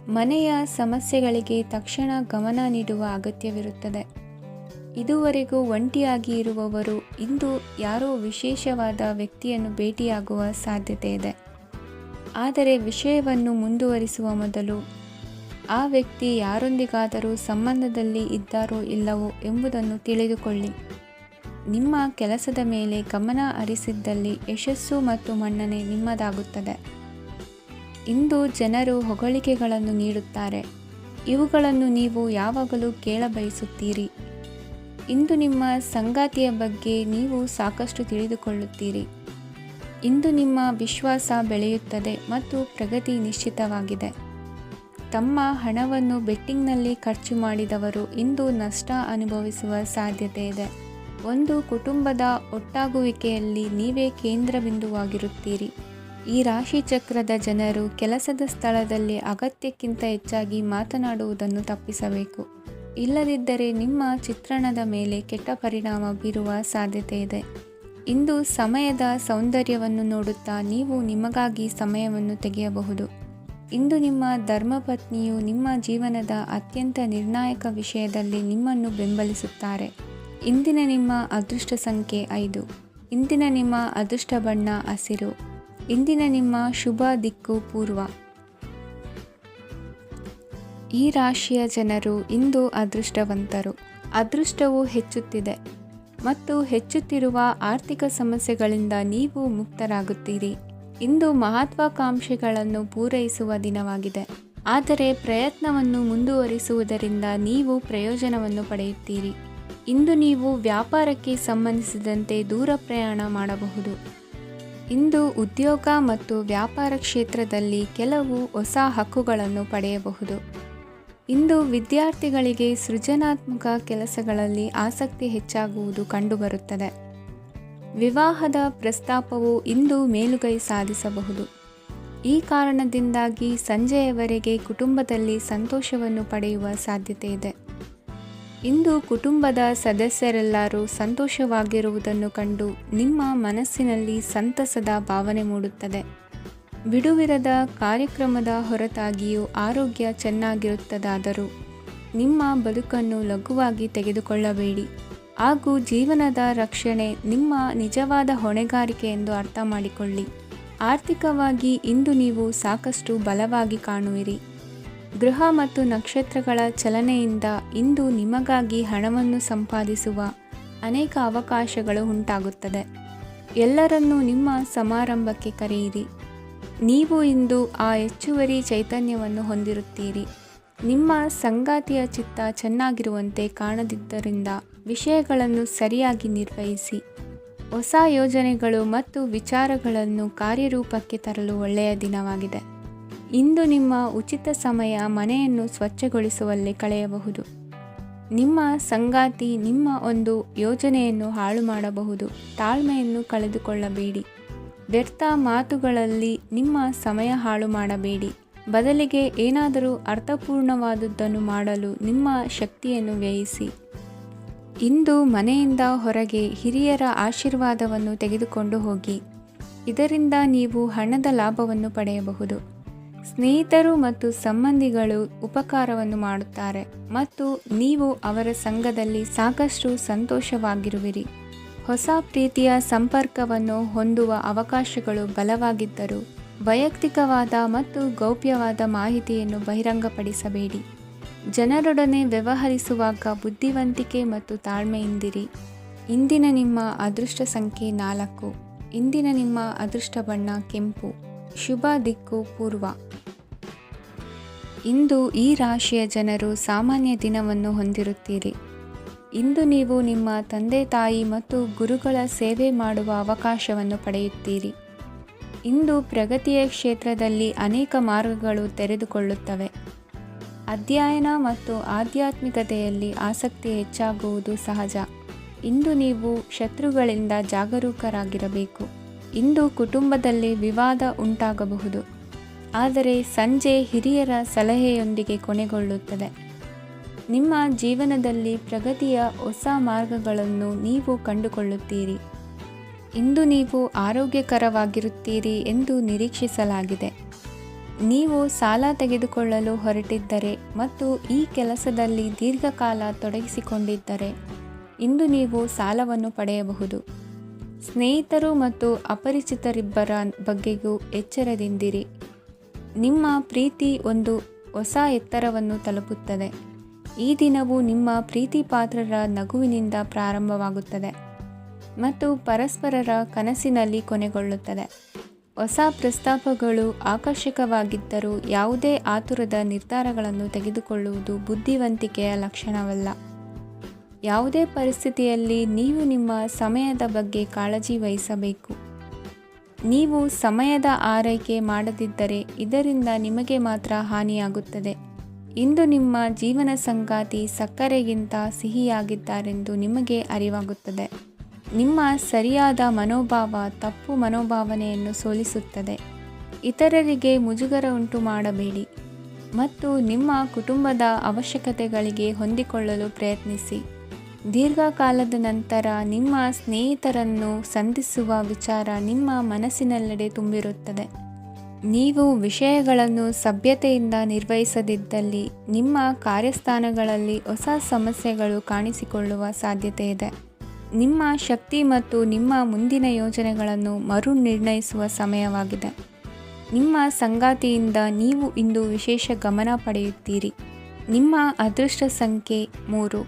ಮನೆಯ ಸಮಸ್ಯೆಗಳಿಗೆ ತಕ್ಷಣ ಗಮನ ನೀಡುವ ಅಗತ್ಯವಿರುತ್ತದೆ. ಇದುವರೆಗೂ ಒಂಟಿಯಾಗಿ ಇರುವವರು ಇಂದು ಯಾರೋ ವಿಶೇಷವಾದ ವ್ಯಕ್ತಿಯನ್ನು ಭೇಟಿಯಾಗುವ ಸಾಧ್ಯತೆ ಇದೆ. ಆದರೆ ವಿಷಯವನ್ನು ಮುಂದುವರಿಸುವ ಮೊದಲು ಆ ವ್ಯಕ್ತಿ ಯಾರೊಂದಿಗಾದರೂ ಸಂಬಂಧದಲ್ಲಿ ಇದ್ದಾರೋ ಇಲ್ಲವೋ ಎಂಬುದನ್ನು ತಿಳಿದುಕೊಳ್ಳಿ. ನಿಮ್ಮ ಕೆಲಸದ ಮೇಲೆ ಗಮನ ಹರಿಸಿದ್ದಲ್ಲಿ ಯಶಸ್ಸು ಮತ್ತು ಮನ್ನಣೆ ನಿಮ್ಮದಾಗುತ್ತದೆ. ಇಂದು ಜನರು ಹೊಗಳಿಕೆಗಳನ್ನು ನೀಡುತ್ತಾರೆ. ಇವುಗಳನ್ನು ನೀವು ಯಾವಾಗಲೂ ಕೇಳಬಯಸುತ್ತೀರಿ. ಇಂದು ನಿಮ್ಮ ಸಂಗಾತಿಯ ಬಗ್ಗೆ ನೀವು ಸಾಕಷ್ಟು ತಿಳಿದುಕೊಳ್ಳುತ್ತೀರಿ. ಇಂದು ನಿಮ್ಮ ವಿಶ್ವಾಸ ಬೆಳೆಯುತ್ತದೆ ಮತ್ತು ಪ್ರಗತಿ ನಿಶ್ಚಿತವಾಗಿದೆ. ತಮ್ಮ ಹಣವನ್ನು ಬೆಟ್ಟಿಂಗ್ನಲ್ಲಿ ಖರ್ಚು ಮಾಡಿದವರು ಇಂದು ನಷ್ಟ ಅನುಭವಿಸುವ ಸಾಧ್ಯತೆ ಇದೆ. ಒಂದು ಕುಟುಂಬದ ಒಟ್ಟಾಗುವಿಕೆಯಲ್ಲಿ ನೀವೇ ಕೇಂದ್ರಬಿಂದುವಾಗಿರುತ್ತೀರಿ. ಈ ರಾಶಿ ಚಕ್ರದ ಜನರು ಕೆಲಸದ ಸ್ಥಳದಲ್ಲಿ ಅಗತ್ಯಕ್ಕಿಂತ ಹೆಚ್ಚಾಗಿ ಮಾತನಾಡುವುದನ್ನು ತಪ್ಪಿಸಬೇಕು. ಇಲ್ಲದಿದ್ದರೆ ನಿಮ್ಮ ಚಿತ್ರಣದ ಮೇಲೆ ಕೆಟ್ಟ ಪರಿಣಾಮ ಬೀರುವ ಸಾಧ್ಯತೆ ಇದೆ. ಇಂದು ಸಮಯದ ಸೌಂದರ್ಯವನ್ನು ನೋಡುತ್ತಾ ನೀವು ನಿಮಗಾಗಿ ಸಮಯವನ್ನು ತೆಗೆಯಬಹುದು. ಇಂದು ನಿಮ್ಮ ಧರ್ಮಪತ್ನಿಯು ನಿಮ್ಮ ಜೀವನದ ಅತ್ಯಂತ ನಿರ್ಣಾಯಕ ವಿಷಯದಲ್ಲಿ ನಿಮ್ಮನ್ನು ಬೆಂಬಲಿಸುತ್ತಾರೆ. ಇಂದಿನ ನಿಮ್ಮ ಅದೃಷ್ಟ ಸಂಖ್ಯೆ 5. ಇಂದಿನ ನಿಮ್ಮ ಅದೃಷ್ಟ ಬಣ್ಣ ಹಸಿರು. ಇಂದಿನ ನಿಮ್ಮ ಶುಭ ದಿಕ್ಕು ಪೂರ್ವ. ಈ ರಾಶಿಯ ಜನರು ಇಂದು ಅದೃಷ್ಟವಂತರು. ಅದೃಷ್ಟವು ಹೆಚ್ಚುತ್ತಿದೆ ಮತ್ತು ಹೆಚ್ಚುತ್ತಿರುವ ಆರ್ಥಿಕ ಸಮಸ್ಯೆಗಳಿಂದ ನೀವು ಮುಕ್ತರಾಗುತ್ತೀರಿ. ಇಂದು ಮಹತ್ವಾಕಾಂಕ್ಷೆಗಳನ್ನು ಪೂರೈಸುವ ದಿನವಾಗಿದೆ. ಆದರೆ ಪ್ರಯತ್ನವನ್ನು ಮುಂದುವರಿಸುವುದರಿಂದ ನೀವು ಪ್ರಯೋಜನವನ್ನು ಪಡೆಯುತ್ತೀರಿ. ಇಂದು ನೀವು ವ್ಯಾಪಾರಕ್ಕೆ ಸಂಬಂಧಿಸಿದಂತೆ ದೂರ ಪ್ರಯಾಣ ಮಾಡಬಹುದು. ಇಂದು ಉದ್ಯೋಗ ಮತ್ತು ವ್ಯಾಪಾರ ಕ್ಷೇತ್ರದಲ್ಲಿ ಕೆಲವು ಹೊಸ ಹಕ್ಕುಗಳನ್ನು ಪಡೆಯಬಹುದು. ಇಂದು ವಿದ್ಯಾರ್ಥಿಗಳಿಗೆ ಸೃಜನಾತ್ಮಕ ಕೆಲಸಗಳಲ್ಲಿ ಆಸಕ್ತಿ ಹೆಚ್ಚಾಗುವುದು ಕಂಡುಬರುತ್ತದೆ. ವಿವಾಹದ ಪ್ರಸ್ತಾಪವು ಇಂದು ಮೇಲುಗೈ ಸಾಧಿಸಬಹುದು. ಈ ಕಾರಣದಿಂದಾಗಿ ಸಂಜೆಯವರೆಗೆ ಕುಟುಂಬದಲ್ಲಿ ಸಂತೋಷವನ್ನು ಪಡೆಯುವ ಸಾಧ್ಯತೆ ಇದೆ. ಇಂದು ಕುಟುಂಬದ ಸದಸ್ಯರೆಲ್ಲರೂ ಸಂತೋಷವಾಗಿರುವುದನ್ನು ಕಂಡು ನಿಮ್ಮ ಮನಸ್ಸಿನಲ್ಲಿ ಸಂತಸದ ಭಾವನೆ ಮೂಡುತ್ತದೆ. ಬಿಡುವಿರದ ಕಾರ್ಯಕ್ರಮದ ಹೊರತಾಗಿಯೂ ಆರೋಗ್ಯ ಚೆನ್ನಾಗಿರುತ್ತದಾದರೂ ನಿಮ್ಮ ಬದುಕನ್ನು ಲಘುವಾಗಿ ತೆಗೆದುಕೊಳ್ಳಬೇಡಿ ಹಾಗೂ ಜೀವನದ ರಕ್ಷಣೆ ನಿಮ್ಮ ನಿಜವಾದ ಹೊಣೆಗಾರಿಕೆ ಎಂದು ಅರ್ಥ ಮಾಡಿಕೊಳ್ಳಿ. ಆರ್ಥಿಕವಾಗಿ ಇಂದು ನೀವು ಸಾಕಷ್ಟು ಬಲವಾಗಿ ಕಾಣುವಿರಿ. ಗೃಹ ಮತ್ತು ನಕ್ಷತ್ರಗಳ ಚಲನೆಯಿಂದ ಇಂದು ನಿಮಗಾಗಿ ಹಣವನ್ನು ಸಂಪಾದಿಸುವ ಅನೇಕ ಅವಕಾಶಗಳು ಉಂಟಾಗುತ್ತದೆ. ಎಲ್ಲರನ್ನೂ ನಿಮ್ಮ ಸಮಾರಂಭಕ್ಕೆ ಕರೆಯಿರಿ. ನೀವು ಇಂದು ಆ ಹೆಚ್ಚುವರಿ ಚೈತನ್ಯವನ್ನು ಹೊಂದಿರುತ್ತೀರಿ. ನಿಮ್ಮ ಸಂಗಾತಿಯ ಚಿತ್ತ ಚೆನ್ನಾಗಿರುವಂತೆ ಕಾಣದಿದ್ದರಿಂದ ವಿಷಯಗಳನ್ನು ಸರಿಯಾಗಿ ನಿರ್ವಹಿಸಿ. ಹೊಸ ಯೋಜನೆಗಳು ಮತ್ತು ವಿಚಾರಗಳನ್ನು ಕಾರ್ಯರೂಪಕ್ಕೆ ತರಲು ಒಳ್ಳೆಯ ದಿನವಾಗಿದೆ. ಇಂದು ನಿಮ್ಮ ಉಚಿತ ಸಮಯ ಮನೆಯನ್ನು ಸ್ವಚ್ಛಗೊಳಿಸುವಲ್ಲಿ ಕಳೆಯಬಹುದು. ನಿಮ್ಮ ಸಂಗಾತಿ ನಿಮ್ಮ ಒಂದು ಯೋಜನೆಯನ್ನು ಹಾಳು ಮಾಡಬಹುದು. ತಾಳ್ಮೆಯನ್ನು ಕಳೆದುಕೊಳ್ಳಬೇಡಿ. ವ್ಯರ್ಥ ಮಾತುಗಳಲ್ಲಿ ನಿಮ್ಮ ಸಮಯ ಹಾಳು ಮಾಡಬೇಡಿ. ಬದಲಿಗೆ ಏನಾದರೂ ಅರ್ಥಪೂರ್ಣವಾದುದನ್ನು ಮಾಡಲು ನಿಮ್ಮ ಶಕ್ತಿಯನ್ನು ವ್ಯಯಿಸಿ. ಇಂದು ಮನೆಯಿಂದ ಹೊರಗೆ ಹಿರಿಯರ ಆಶೀರ್ವಾದವನ್ನು ತೆಗೆದುಕೊಂಡು ಹೋಗಿ. ಇದರಿಂದ ನೀವು ಹಣದ ಲಾಭವನ್ನು ಪಡೆಯಬಹುದು. ಸ್ನೇಹಿತರು ಮತ್ತು ಸಂಬಂಧಿಗಳು ಉಪಕಾರವನ್ನು ಮಾಡುತ್ತಾರೆ ಮತ್ತು ನೀವು ಅವರ ಸಂಘದಲ್ಲಿ ಸಾಕಷ್ಟು ಸಂತೋಷವಾಗಿರುವಿರಿ. ಹೊಸ ಪ್ರೀತಿಯ ಸಂಪರ್ಕವನ್ನು ಹೊಂದುವ ಅವಕಾಶಗಳು ಬಲವಾಗಿದ್ದರೂ ವೈಯಕ್ತಿಕವಾದ ಮತ್ತು ಗೌಪ್ಯವಾದ ಮಾಹಿತಿಯನ್ನು ಬಹಿರಂಗಪಡಿಸಬೇಡಿ. ಜನರೊಡನೆ ವ್ಯವಹರಿಸುವಾಗ ಬುದ್ಧಿವಂತಿಕೆ ಮತ್ತು ತಾಳ್ಮೆಯಿಂದಿರಿ. ಇಂದಿನ ನಿಮ್ಮ ಅದೃಷ್ಟ ಸಂಖ್ಯೆ 4. ಇಂದಿನ ನಿಮ್ಮ ಅದೃಷ್ಟ ಬಣ್ಣ ಕೆಂಪು. ಶುಭ ದಿಕ್ಕು ಪೂರ್ವ. ಇಂದು ಈ ರಾಶಿಯ ಜನರು ಸಾಮಾನ್ಯ ದಿನವನ್ನು ಹೊಂದಿರುತ್ತೀರಿ. ಇಂದು ನೀವು ನಿಮ್ಮ ತಂದೆ ತಾಯಿ ಮತ್ತು ಗುರುಗಳ ಸೇವೆ ಮಾಡುವ ಅವಕಾಶವನ್ನು ಪಡೆಯುತ್ತೀರಿ. ಇಂದು ಪ್ರಗತಿಯ ಕ್ಷೇತ್ರದಲ್ಲಿ ಅನೇಕ ಮಾರ್ಗಗಳು ತೆರೆದುಕೊಳ್ಳುತ್ತವೆ. ಅಧ್ಯಯನ ಮತ್ತು ಆಧ್ಯಾತ್ಮಿಕತೆಯಲ್ಲಿ ಆಸಕ್ತಿ ಹೆಚ್ಚಾಗುವುದು ಸಹಜ. ಇಂದು ನೀವು ಶತ್ರುಗಳಿಂದ ಜಾಗರೂಕರಾಗಿರಬೇಕು. ಇಂದು ಕುಟುಂಬದಲ್ಲಿ ವಿವಾದ ಉಂಟಾಗಬಹುದು, ಆದರೆ ಸಂಜೆ ಹಿರಿಯರ ಸಲಹೆಯೊಂದಿಗೆ ಕೊನೆಗೊಳ್ಳುತ್ತದೆ. ನಿಮ್ಮ ಜೀವನದಲ್ಲಿ ಪ್ರಗತಿಯ ಹೊಸ ಮಾರ್ಗಗಳನ್ನು ನೀವು ಕಂಡುಕೊಳ್ಳುತ್ತೀರಿ. ಇಂದು ನೀವು ಆರೋಗ್ಯಕರವಾಗಿರುತ್ತೀರಿ ಎಂದು ನಿರೀಕ್ಷಿಸಲಾಗಿದೆ. ನೀವು ಸಾಲ ತೆಗೆದುಕೊಳ್ಳಲು ಹೊರಟಿದ್ದರೆ ಮತ್ತು ಈ ಕೆಲಸದಲ್ಲಿ ದೀರ್ಘಕಾಲ ತೊಡಗಿಸಿಕೊಂಡಿದ್ದರೆ ಇಂದು ನೀವು ಸಾಲವನ್ನು ಪಡೆಯಬಹುದು. ಸ್ನೇಹಿತರು ಮತ್ತು ಅಪರಿಚಿತರಿಬ್ಬರ ಬಗ್ಗೆಯೂ ಎಚ್ಚರದಿಂದಿರಿ. ನಿಮ್ಮ ಪ್ರೀತಿ ಒಂದು ಹೊಸ ಎತ್ತರವನ್ನು ತಲುಪುತ್ತದೆ. ಈ ದಿನವು ನಿಮ್ಮ ಪ್ರೀತಿ ಪಾತ್ರರ ನಗುವಿನಿಂದ ಪ್ರಾರಂಭವಾಗುತ್ತದೆ ಮತ್ತು ಪರಸ್ಪರರ ಕನಸಿನಲ್ಲಿ ಕೊನೆಗೊಳ್ಳುತ್ತದೆ. ಹೊಸ ಪ್ರಸ್ತಾಪಗಳು ಆಕರ್ಷಕವಾಗಿದ್ದರೂ ಯಾವುದೇ ಆತುರದ ನಿರ್ಧಾರಗಳನ್ನು ತೆಗೆದುಕೊಳ್ಳುವುದು ಬುದ್ಧಿವಂತಿಕೆಯ ಲಕ್ಷಣವಲ್ಲ. ಯಾವುದೇ ಪರಿಸ್ಥಿತಿಯಲ್ಲಿ ನೀವು ನಿಮ್ಮ ಸಮಯದ ಬಗ್ಗೆ ಕಾಳಜಿ ವಹಿಸಬೇಕು. ನೀವು ಸಮಯದ ಆರೈಕೆ ಮಾಡದಿದ್ದರೆ ಇದರಿಂದ ನಿಮಗೆ ಮಾತ್ರ ಹಾನಿಯಾಗುತ್ತದೆ. ಇಂದು ನಿಮ್ಮ ಜೀವನ ಸಂಗಾತಿ ಸಕ್ಕರೆಗಿಂತ ಸಿಹಿಯಾಗಿದ್ದಾರೆಂದು ನಿಮಗೆ ಅರಿವಾಗುತ್ತದೆ. ನಿಮ್ಮ ಸರಿಯಾದ ಮನೋಭಾವ ತಪ್ಪು ಮನೋಭಾವನೆಯನ್ನು ಸೋಲಿಸುತ್ತದೆ. ಇತರರಿಗೆ ಮುಜುಗರ ಉಂಟು ಮಾಡಬೇಡಿ ಮತ್ತು ನಿಮ್ಮ ಕುಟುಂಬದ ಅವಶ್ಯಕತೆಗಳಿಗೆ ಹೊಂದಿಕೊಳ್ಳಲು ಪ್ರಯತ್ನಿಸಿ. ದೀರ್ಘಕಾಲದ ನಂತರ ನಿಮ್ಮ ಸ್ನೇಹಿತರನ್ನು ಸಂಧಿಸುವ ವಿಚಾರ ನಿಮ್ಮ ಮನಸ್ಸಿನೆಲ್ಲೆಡೆ ತುಂಬಿರುತ್ತದೆ. ನೀವು ವಿಷಯಗಳನ್ನು ಸಭ್ಯತೆಯಿಂದ ನಿರ್ವಹಿಸದಿದ್ದಲ್ಲಿ ನಿಮ್ಮ ಕಾರ್ಯಸ್ಥಾನಗಳಲ್ಲಿ ಹೊಸ ಸಮಸ್ಯೆಗಳು ಕಾಣಿಸಿಕೊಳ್ಳುವ ಸಾಧ್ಯತೆ ಇದೆ. ನಿಮ್ಮ ಶಕ್ತಿ ಮತ್ತು ನಿಮ್ಮ ಮುಂದಿನ ಯೋಜನೆಗಳನ್ನು ಮರು ನಿರ್ಣಯಿಸುವ ಸಮಯವಾಗಿದೆ. ನಿಮ್ಮ ಸಂಗಾತಿಯಿಂದ ನೀವು ಇಂದು ವಿಶೇಷ ಗಮನ ಪಡೆಯುತ್ತೀರಿ. ನಿಮ್ಮ ಅದೃಷ್ಟ ಸಂಖ್ಯೆ 3.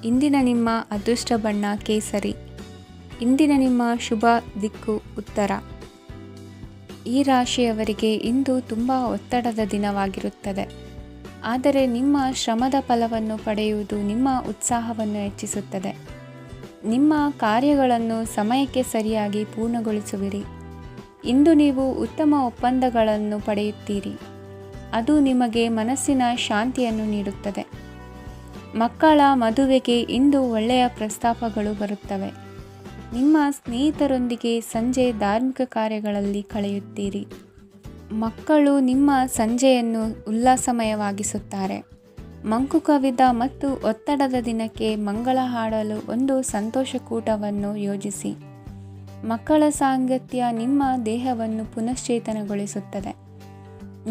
ಇಂದಿನ ನಿಮ್ಮ ಅದೃಷ್ಟ ಬಣ್ಣ ಕೇಸರಿ. ಇಂದಿನ ನಿಮ್ಮ ಶುಭ ದಿಕ್ಕು ಉತ್ತರ. ಈ ರಾಶಿಯವರಿಗೆ ಇಂದು ತುಂಬ ಒತ್ತಡದ ದಿನವಾಗಿರುತ್ತದೆ. ಆದರೆ ನಿಮ್ಮ ಶ್ರಮದ ಫಲವನ್ನು ಪಡೆಯುವುದು ನಿಮ್ಮ ಉತ್ಸಾಹವನ್ನು ಹೆಚ್ಚಿಸುತ್ತದೆ. ನಿಮ್ಮ ಕಾರ್ಯಗಳನ್ನು ಸಮಯಕ್ಕೆ ಸರಿಯಾಗಿ ಪೂರ್ಣಗೊಳಿಸುವಿರಿ. ಇಂದು ನೀವು ಉತ್ತಮ ಒಪ್ಪಂದಗಳನ್ನು ಪಡೆಯುತ್ತೀರಿ. ಅದು ನಿಮಗೆ ಮನಸ್ಸಿನ ಶಾಂತಿಯನ್ನು ನೀಡುತ್ತದೆ. ಮಕ್ಕಳ ಮದುವೆಗೆ ಇಂದು ಒಳ್ಳೆಯ ಪ್ರಸ್ತಾಪಗಳು ಬರುತ್ತವೆ. ನಿಮ್ಮ ಸ್ನೇಹಿತರೊಂದಿಗೆ ಸಂಜೆ ಧಾರ್ಮಿಕ ಕಾರ್ಯಗಳಲ್ಲಿ ಕಳೆಯುತ್ತೀರಿ. ಮಕ್ಕಳು ನಿಮ್ಮ ಸಂಜೆಯನ್ನು ಉಲ್ಲಾಸಮಯವಾಗಿಸುತ್ತಾರೆ. ಮಂಕು ಕವಿದ ಮತ್ತು ಒತ್ತಡದ ದಿನಕ್ಕೆ ಮಂಗಳ ಹಾಡಲು ಒಂದು ಸಂತೋಷಕೂಟವನ್ನು ಯೋಜಿಸಿ. ಮಕ್ಕಳ ಸಾಂಗತ್ಯ ನಿಮ್ಮ ದೇಹವನ್ನು ಪುನಶ್ಚೇತನಗೊಳಿಸುತ್ತದೆ.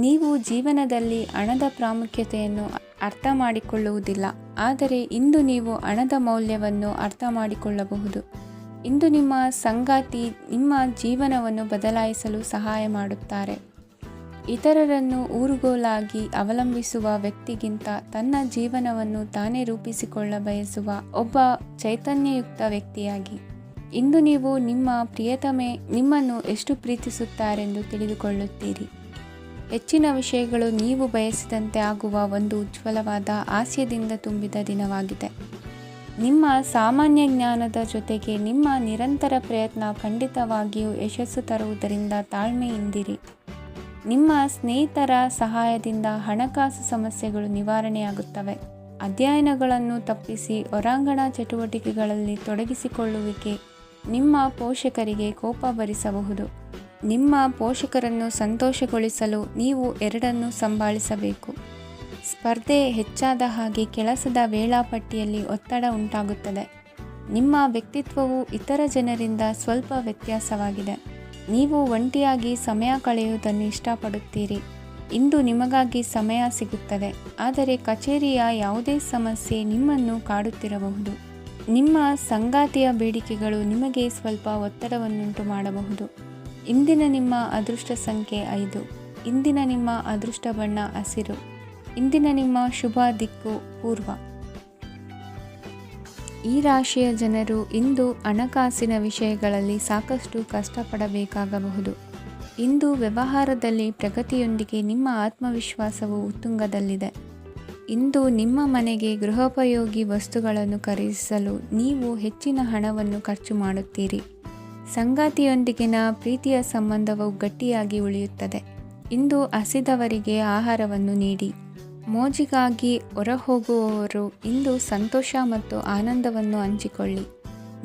ನೀವು ಜೀವನದಲ್ಲಿ ಹಣದ ಪ್ರಾಮುಖ್ಯತೆಯನ್ನು ಅರ್ಥ ಮಾಡಿಕೊಳ್ಳುವುದಿಲ್ಲ, ಆದರೆ ಇಂದು ನೀವು ಹಣದ ಮೌಲ್ಯವನ್ನು ಅರ್ಥ ಮಾಡಿಕೊಳ್ಳಬಹುದು. ಇಂದು ನಿಮ್ಮ ಸಂಗಾತಿ ನಿಮ್ಮ ಜೀವನವನ್ನು ಬದಲಾಯಿಸಲು ಸಹಾಯ ಮಾಡುತ್ತಾರೆ. ಇತರರನ್ನು ಊರುಗೋಲಾಗಿ ಅವಲಂಬಿಸುವ ವ್ಯಕ್ತಿಗಿಂತ ತನ್ನ ಜೀವನವನ್ನು ತಾನೇ ರೂಪಿಸಿಕೊಳ್ಳ ಬಯಸುವ ಒಬ್ಬ ಚೈತನ್ಯಯುಕ್ತ ವ್ಯಕ್ತಿಯಾಗಿ. ಇಂದು ನೀವು ನಿಮ್ಮ ಪ್ರಿಯತಮೆ ನಿಮ್ಮನ್ನು ಎಷ್ಟು ಪ್ರೀತಿಸುತ್ತಾರೆಂದು ತಿಳಿದುಕೊಳ್ಳುತ್ತೀರಿ. ಹೆಚ್ಚಿನ ವಿಷಯಗಳು ನೀವು ಬಯಸಿದಂತೆ ಆಗುವ ಒಂದು ಉಜ್ವಲವಾದ ಹಾಸ್ಯದಿಂದ ತುಂಬಿದ ದಿನವಾಗಿದೆ. ನಿಮ್ಮ ಸಾಮಾನ್ಯ ಜ್ಞಾನದ ಜೊತೆಗೆ ನಿಮ್ಮ ನಿರಂತರ ಪ್ರಯತ್ನ ಖಂಡಿತವಾಗಿಯೂ ಯಶಸ್ಸು ತರುವುದರಿಂದ ತಾಳ್ಮೆಯಿಂದಿರಿ. ನಿಮ್ಮ ಸ್ನೇಹಿತರ ಸಹಾಯದಿಂದ ಹಣಕಾಸು ಸಮಸ್ಯೆಗಳು ನಿವಾರಣೆಯಾಗುತ್ತವೆ. ಅಧ್ಯಯನಗಳನ್ನು ತಪ್ಪಿಸಿ ಹೊರಾಂಗಣ ಚಟುವಟಿಕೆಗಳಲ್ಲಿ ತೊಡಗಿಸಿಕೊಳ್ಳುವಿಕೆ ನಿಮ್ಮ ಪೋಷಕರಿಗೆ ಕೋಪ ಭರಿಸಬಹುದು. ನಿಮ್ಮ ಪೋಷಕರನ್ನು ಸಂತೋಷಗೊಳಿಸಲು ನೀವು ಎರಡನ್ನೂ ಸಂಭಾಳಿಸಬೇಕು. ಸ್ಪರ್ಧೆ ಹೆಚ್ಚಾದ ಹಾಗೆ ಕೆಲಸದ ವೇಳಾಪಟ್ಟಿಯಲ್ಲಿ ಒತ್ತಡ ಉಂಟಾಗುತ್ತದೆ. ನಿಮ್ಮ ವ್ಯಕ್ತಿತ್ವವು ಇತರ ಜನರಿಂದ ಸ್ವಲ್ಪ ವ್ಯತ್ಯಾಸವಾಗಿದೆ. ನೀವು ಒಂಟಿಯಾಗಿ ಸಮಯ ಕಳೆಯುವುದನ್ನು ಇಷ್ಟಪಡುತ್ತೀರಿ. ಇಂದು ನಿಮಗಾಗಿ ಸಮಯ ಸಿಗುತ್ತದೆ, ಆದರೆ ಕಚೇರಿಯ ಯಾವುದೇ ಸಮಸ್ಯೆ ನಿಮ್ಮನ್ನು ಕಾಡುತ್ತಿರಬಹುದು. ನಿಮ್ಮ ಸಂಗಾತಿಯ ಬೇಡಿಕೆಗಳು ನಿಮಗೆ ಸ್ವಲ್ಪ ಒತ್ತಡವನ್ನುಂಟು ಮಾಡಬಹುದು. ಇಂದಿನ ನಿಮ್ಮ ಅದೃಷ್ಟ ಸಂಖ್ಯೆ 5. ಇಂದಿನ ನಿಮ್ಮ ಅದೃಷ್ಟ ಬಣ್ಣ ಹಸಿರು. ಇಂದಿನ ನಿಮ್ಮ ಶುಭ ದಿಕ್ಕು ಪೂರ್ವ. ಈ ರಾಶಿಯ ಜನರು ಇಂದು ಹಣಕಾಸಿನ ವಿಷಯಗಳಲ್ಲಿ ಸಾಕಷ್ಟು ಕಷ್ಟಪಡಬೇಕಾಗಬಹುದು. ಇಂದು ವ್ಯವಹಾರದಲ್ಲಿ ಪ್ರಗತಿಯೊಂದಿಗೆ ನಿಮ್ಮ ಆತ್ಮವಿಶ್ವಾಸವು ಉತ್ತುಂಗದಲ್ಲಿದೆ. ಇಂದು ನಿಮ್ಮ ಮನೆಗೆ ಗೃಹೋಪಯೋಗಿ ವಸ್ತುಗಳನ್ನು ಖರೀದಿಸಲು ನೀವು ಹೆಚ್ಚಿನ ಹಣವನ್ನು ಖರ್ಚು ಮಾಡುತ್ತೀರಿ. ಸಂಗಾತಿಯೊಂದಿಗಿನ ಪ್ರೀತಿಯ ಸಂಬಂಧವು ಗಟ್ಟಿಯಾಗಿ ಉಳಿಯುತ್ತದೆ. ಇಂದು ಹಸಿದವರಿಗೆ ಆಹಾರವನ್ನು ನೀಡಿ. ಮೋಜಿಗಾಗಿ ಹೊರಹೋಗುವವರು ಇಂದು ಸಂತೋಷ ಮತ್ತು ಆನಂದವನ್ನು ಹಂಚಿಕೊಳ್ಳಿ.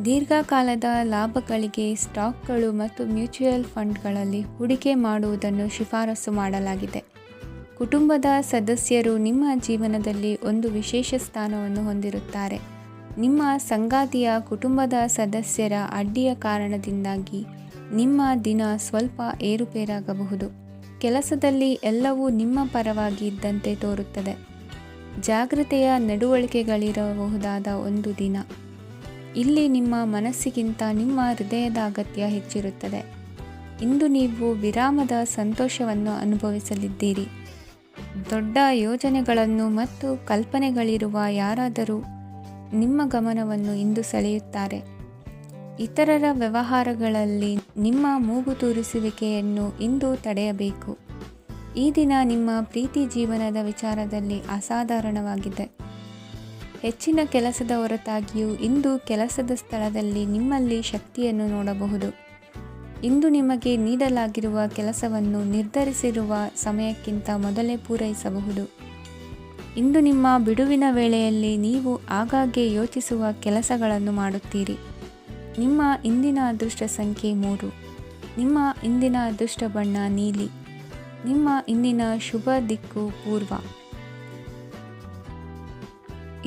ದೀರ್ಘಕಾಲದ ಲಾಭಗಳಿಗೆ ಸ್ಟಾಕ್ಗಳು ಮತ್ತು ಮ್ಯೂಚುವಲ್ ಫಂಡ್ಗಳಲ್ಲಿ ಹೂಡಿಕೆ ಮಾಡುವುದನ್ನು ಶಿಫಾರಸು ಮಾಡಲಾಗಿದೆ. ಕುಟುಂಬದ ಸದಸ್ಯರು ನಿಮ್ಮ ಜೀವನದಲ್ಲಿ ಒಂದು ವಿಶೇಷ ಸ್ಥಾನವನ್ನು ಹೊಂದಿರುತ್ತಾರೆ. ನಿಮ್ಮ ಸಂಗಾತಿಯ ಕುಟುಂಬದ ಸದಸ್ಯರ ಅಡ್ಡಿಯ ಕಾರಣದಿಂದಾಗಿ ನಿಮ್ಮ ದಿನ ಸ್ವಲ್ಪ ಏರುಪೇರಾಗಬಹುದು. ಕೆಲಸದಲ್ಲಿ ಎಲ್ಲವೂ ನಿಮ್ಮ ಪರವಾಗಿ ಇದ್ದಂತೆ ತೋರುತ್ತದೆ. ಜಾಗ್ರತೆಯ ನಡವಳಿಕೆಗಳಿರಬಹುದಾದ ಒಂದು ದಿನ. ಇಲ್ಲಿ ನಿಮ್ಮ ಮನಸ್ಸಿಗಿಂತ ನಿಮ್ಮ ಹೃದಯದ ಅಗತ್ಯ ಹೆಚ್ಚಿರುತ್ತದೆ. ಇಂದು ನೀವು ವಿರಾಮದ ಸಂತೋಷವನ್ನು ಅನುಭವಿಸಲಿದ್ದೀರಿ. ದೊಡ್ಡ ಯೋಜನೆಗಳನ್ನು ಮತ್ತು ಕಲ್ಪನೆಗಳಿರುವ ಯಾರಾದರೂ ನಿಮ್ಮ ಗಮನವನ್ನು ಇಂದು ಸೆಳೆಯುತ್ತಾರೆ. ಇತರರ ವ್ಯವಹಾರಗಳಲ್ಲಿ ನಿಮ್ಮ ಮೂಗು ತೂರಿಸುವಿಕೆಯನ್ನು ಇಂದು ತಡೆಯಬೇಕು. ಈ ದಿನ ನಿಮ್ಮ ಪ್ರೀತಿ ಜೀವನದ ವಿಚಾರದಲ್ಲಿ ಅಸಾಧಾರಣವಾಗಿದೆ. ಹೆಚ್ಚಿನ ಕೆಲಸದ ಹೊರತಾಗಿಯೂ ಇಂದು ಕೆಲಸದ ಸ್ಥಳದಲ್ಲಿ ನಿಮ್ಮಲ್ಲಿ ಶಕ್ತಿಯನ್ನು ನೋಡಬಹುದು. ಇಂದು ನಿಮಗೆ ನೀಡಲಾಗಿರುವ ಕೆಲಸವನ್ನು ನಿರ್ಧರಿಸಿರುವ ಸಮಯಕ್ಕಿಂತ ಮೊದಲೇ ಪೂರೈಸಬಹುದು. ಇಂದು ನಿಮ್ಮ ಬಿಡುವಿನ ವೇಳೆಯಲ್ಲಿ ನೀವು ಆಗಾಗ್ಗೆ ಯೋಚಿಸುವ ಕೆಲಸಗಳನ್ನು ಮಾಡುತ್ತೀರಿ. ನಿಮ್ಮ ಇಂದಿನ ಅದೃಷ್ಟ ಸಂಖ್ಯೆ 3. ನಿಮ್ಮ ಇಂದಿನ ಅದೃಷ್ಟ ಬಣ್ಣ ನೀಲಿ. ನಿಮ್ಮ ಇಂದಿನ ಶುಭ ದಿಕ್ಕು ಪೂರ್ವ.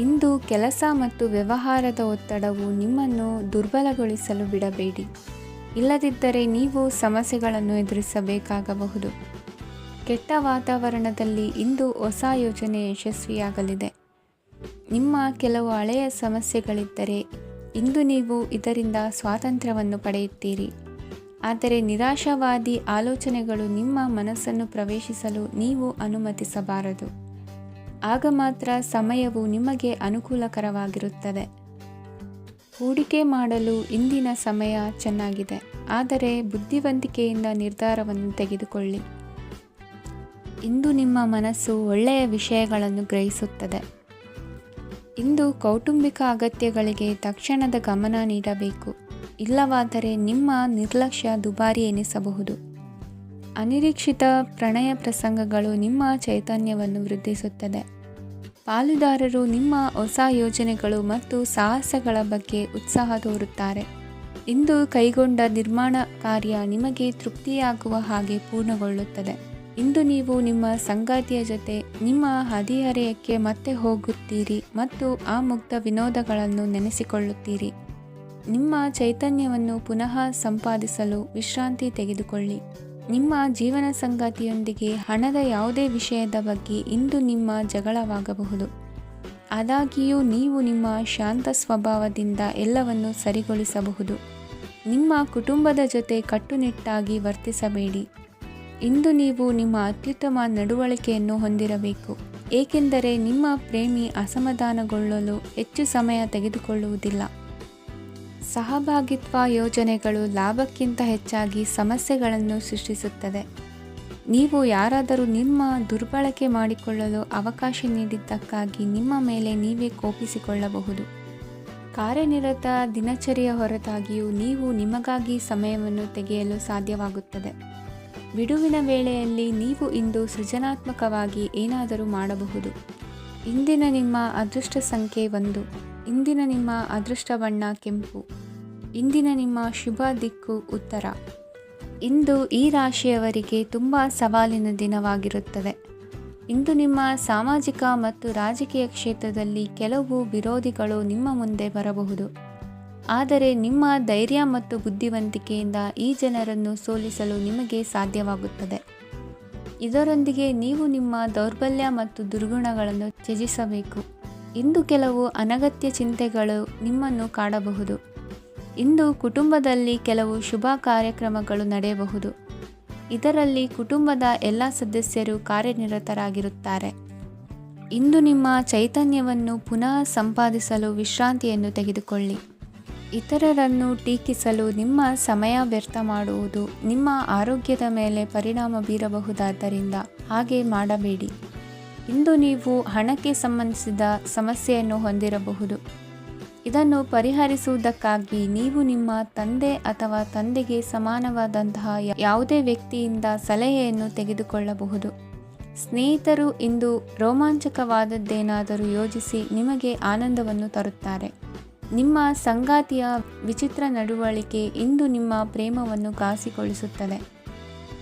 ಇಂದು ಕೆಲಸ ಮತ್ತು ವ್ಯವಹಾರದ ಒತ್ತಡವು ನಿಮ್ಮನ್ನು ದುರ್ಬಲಗೊಳಿಸಲು ಬಿಡಬೇಡಿ. ಇಲ್ಲದಿದ್ದರೆ ನೀವು ಸಮಸ್ಯೆಗಳನ್ನು ಎದುರಿಸಬೇಕಾಗಬಹುದು. ಕೆಟ್ಟ ವಾತಾವರಣದಲ್ಲಿ ಇಂದು ಹೊಸ ಯೋಜನೆ ಯಶಸ್ವಿಯಾಗಲಿದೆ. ನಿಮ್ಮ ಕೆಲವು ಹಳೆಯ ಸಮಸ್ಯೆಗಳಿದ್ದರೆ ಇಂದು ನೀವು ಇದರಿಂದ ಸ್ವಾತಂತ್ರ್ಯವನ್ನು ಪಡೆಯುತ್ತೀರಿ. ಆದರೆ ನಿರಾಶಾವಾದಿ ಆಲೋಚನೆಗಳು ನಿಮ್ಮ ಮನಸ್ಸನ್ನು ಪ್ರವೇಶಿಸಲು ನೀವು ಅನುಮತಿಸಬಾರದು. ಆಗ ಮಾತ್ರ ಸಮಯವು ನಿಮಗೆ ಅನುಕೂಲಕರವಾಗಿರುತ್ತದೆ. ಹೂಡಿಕೆ ಮಾಡಲು ಇಂದಿನ ಸಮಯ ಚೆನ್ನಾಗಿದೆ, ಆದರೆ ಬುದ್ಧಿವಂತಿಕೆಯಿಂದ ನಿರ್ಧಾರವನ್ನು ತೆಗೆದುಕೊಳ್ಳಿ. ಇಂದು ನಿಮ್ಮ ಮನಸ್ಸು ಒಳ್ಳೆಯ ವಿಷಯಗಳನ್ನು ಗ್ರಹಿಸುತ್ತದೆ. ಇಂದು ಕೌಟುಂಬಿಕ ಅಗತ್ಯಗಳಿಗೆ ತಕ್ಷಣದ ಗಮನ ನೀಡಬೇಕು. ಇಲ್ಲವಾದರೆ ನಿಮ್ಮ ನಿರ್ಲಕ್ಷ್ಯ ದುಬಾರಿ ಎನಿಸಬಹುದು. ಅನಿರೀಕ್ಷಿತ ಪ್ರಣಯ ಪ್ರಸಂಗಗಳು ನಿಮ್ಮ ಚೈತನ್ಯವನ್ನು ವೃದ್ಧಿಸುತ್ತದೆ. ಪಾಲುದಾರರು ನಿಮ್ಮ ಹೊಸ ಯೋಜನೆಗಳು ಮತ್ತು ಸಾಹಸಗಳ ಬಗ್ಗೆ ಉತ್ಸಾಹ ತೋರುತ್ತಾರೆ. ಇಂದು ಕೈಗೊಂಡ ನಿರ್ಮಾಣ ಕಾರ್ಯ ನಿಮಗೆ ತೃಪ್ತಿಯಾಗುವ ಹಾಗೆ ಪೂರ್ಣಗೊಳ್ಳುತ್ತದೆ. ಇಂದು ನೀವು ನಿಮ್ಮ ಸಂಗಾತಿಯ ಜೊತೆ ನಿಮ್ಮ ಹದಿಹರೆಯಕ್ಕೆ ಮತ್ತೆ ಹೋಗುತ್ತೀರಿ ಮತ್ತು ಆ ಮುಗ್ಧ ವಿನೋದಗಳನ್ನು ನೆನೆಸಿಕೊಳ್ಳುತ್ತೀರಿ. ನಿಮ್ಮ ಚೈತನ್ಯವನ್ನು ಪುನಃ ಸಂಪಾದಿಸಲು ವಿಶ್ರಾಂತಿ ತೆಗೆದುಕೊಳ್ಳಿ. ನಿಮ್ಮ ಜೀವನ ಸಂಗಾತಿಯೊಂದಿಗೆ ಹಣದ ಯಾವುದೇ ವಿಷಯದ ಬಗ್ಗೆ ಇಂದು ನಿಮ್ಮ ಜಗಳವಾಗಬಹುದು. ಆದಾಗ್ಯೂ ನೀವು ನಿಮ್ಮ ಶಾಂತ ಸ್ವಭಾವದಿಂದ ಎಲ್ಲವನ್ನು ಸರಿಗೊಳಿಸಬಹುದು. ನಿಮ್ಮ ಕುಟುಂಬದ ಜೊತೆ ಕಟ್ಟುನಿಟ್ಟಾಗಿ ವರ್ತಿಸಬೇಡಿ. ಇಂದು ನೀವು ನಿಮ್ಮ ಅತ್ಯುತ್ತಮ ನಡವಳಿಕೆಯನ್ನು ಹೊಂದಿರಬೇಕು, ಏಕೆಂದರೆ ನಿಮ್ಮ ಪ್ರೇಮಿ ಅಸಮಾಧಾನಗೊಳ್ಳಲು ಹೆಚ್ಚು ಸಮಯ ತೆಗೆದುಕೊಳ್ಳುವುದಿಲ್ಲ. ಸಹಭಾಗಿತ್ವ ಯೋಜನೆಗಳು ಲಾಭಕ್ಕಿಂತ ಹೆಚ್ಚಾಗಿ ಸಮಸ್ಯೆಗಳನ್ನು ಸೃಷ್ಟಿಸುತ್ತದೆ. ನೀವು ಯಾರಾದರೂ ನಿಮ್ಮ ದುರ್ಬಳಕೆ ಮಾಡಿಕೊಳ್ಳಲು ಅವಕಾಶ ನೀಡಿದ್ದಕ್ಕಾಗಿ ನಿಮ್ಮ ಮೇಲೆ ನೀವೇ ಕೋಪಿಸಿಕೊಳ್ಳಬಹುದು. ಕಾರ್ಯನಿರತ ದಿನಚರಿಯ ಹೊರತಾಗಿಯೂ ನೀವು ನಿಮಗಾಗಿ ಸಮಯವನ್ನು ತೆಗೆಯಲು ಸಾಧ್ಯವಾಗುತ್ತದೆ. ಬಿಡುವಿನ ವೇಳೆಯಲ್ಲಿ ನೀವು ಇಂದು ಸೃಜನಾತ್ಮಕವಾಗಿ ಏನಾದರೂ ಮಾಡಬಹುದು. ಇಂದಿನ ನಿಮ್ಮ ಅದೃಷ್ಟ ಸಂಖ್ಯೆ 1. ಇಂದಿನ ನಿಮ್ಮ ಅದೃಷ್ಟ ಬಣ್ಣ ಕೆಂಪು. ಇಂದಿನ ನಿಮ್ಮ ಶುಭ ದಿಕ್ಕು ಉತ್ತರ. ಇಂದು ಈ ರಾಶಿಯವರಿಗೆ ತುಂಬ ಸವಾಲಿನ ದಿನವಾಗಿರುತ್ತದೆ. ಇಂದು ನಿಮ್ಮ ಸಾಮಾಜಿಕ ಮತ್ತು ರಾಜಕೀಯ ಕ್ಷೇತ್ರದಲ್ಲಿ ಕೆಲವು ವಿರೋಧಿಗಳು ನಿಮ್ಮ ಮುಂದೆ ಬರಬಹುದು. ಆದರೆ ನಿಮ್ಮ ಧೈರ್ಯ ಮತ್ತು ಬುದ್ಧಿವಂತಿಕೆಯಿಂದ ಈ ಜನರನ್ನು ಸೋಲಿಸಲು ನಿಮಗೆ ಸಾಧ್ಯವಾಗುತ್ತದೆ. ಇದರೊಂದಿಗೆ ನೀವು ನಿಮ್ಮ ದೌರ್ಬಲ್ಯ ಮತ್ತು ದುರ್ಗುಣಗಳನ್ನು ತ್ಯಜಿಸಬೇಕು. ಇಂದು ಕೆಲವು ಅನಗತ್ಯ ಚಿಂತೆಗಳು ನಿಮ್ಮನ್ನು ಕಾಡಬಹುದು. ಇಂದು ಕುಟುಂಬದಲ್ಲಿ ಕೆಲವು ಶುಭ ಕಾರ್ಯಕ್ರಮಗಳು ನಡೆಯಬಹುದು. ಇದರಲ್ಲಿ ಕುಟುಂಬದ ಎಲ್ಲ ಸದಸ್ಯರು ಕಾರ್ಯನಿರತರಾಗಿರುತ್ತಾರೆ. ಇಂದು ನಿಮ್ಮ ಚೈತನ್ಯವನ್ನು ಪುನಃ ಸಂಪಾದಿಸಲು ವಿಶ್ರಾಂತಿಯನ್ನು ತೆಗೆದುಕೊಳ್ಳಿ. ಇತರರನ್ನು ಟೀಕಿಸಲು ನಿಮ್ಮ ಸಮಯ ವ್ಯರ್ಥ ಮಾಡುವುದು ನಿಮ್ಮ ಆರೋಗ್ಯದ ಮೇಲೆ ಪರಿಣಾಮ ಬೀರಬಹುದಾದ್ದರಿಂದ ಹಾಗೆ ಮಾಡಬೇಡಿ. ಇಂದು ನೀವು ಹಣಕ್ಕೆ ಸಂಬಂಧಿಸಿದ ಸಮಸ್ಯೆಯನ್ನು ಹೊಂದಿರಬಹುದು. ಇದನ್ನು ಪರಿಹರಿಸುವುದಕ್ಕಾಗಿ ನೀವು ನಿಮ್ಮ ತಂದೆ ಅಥವಾ ತಂದೆಗೆ ಸಮಾನವಾದಂತಹ ಯಾವುದೇ ವ್ಯಕ್ತಿಯಿಂದ ಸಲಹೆಯನ್ನು ತೆಗೆದುಕೊಳ್ಳಬಹುದು. ಸ್ನೇಹಿತರು ಇಂದು ರೋಮಾಂಚಕವಾದದ್ದೇನಾದರೂ ಯೋಜಿಸಿ ನಿಮಗೆ ಆನಂದವನ್ನು ತರುತ್ತಾರೆ. ನಿಮ್ಮ ಸಂಗಾತಿಯ ವಿಚಿತ್ರ ನಡವಳಿಕೆ ಇಂದು ನಿಮ್ಮ ಪ್ರೇಮವನ್ನು ಘಾಸಿಗೊಳಿಸುತ್ತದೆ.